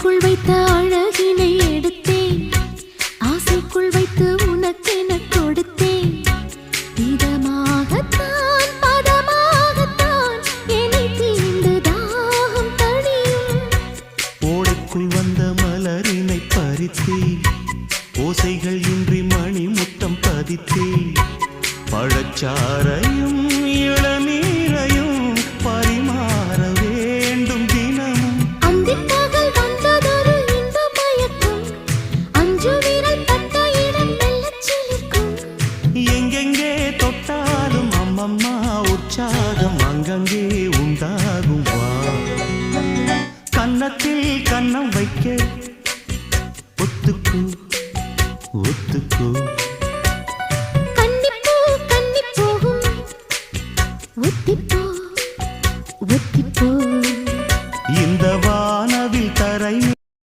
ஆடைக்குள் வைத்த அழகினை எடுத்தேன், ஆசைக்குள் வைத்து உனக்கென கொடுத்தேன். இதமாகத்தான் பதமாகத்தான் என்னை தீண்டு தாகம் தணியும். ஓடைக்குள் வந்த மலரினை பறித்தே, ஓசைகள் இன்றி மணி முத்தம் பதித்தே. பழச்சாரையும் இளநீரையும் பரிமாற வேண்டும் தினமும். அந்திப்பகல் வந்ததொரு இன்ப மயக்கம், அஞ்சு விரல் பட்ட இடம் மெல்லச் சிலிர்க்கும். எங்கெங்கே தொட்டாலும் அம்மம்மா உற்சாகம் அங்கங்கே உண்டாகும். வா கன்னத்தில் கன்னம் வைக்க ஒத்துக்கு ஒத்துக்கு.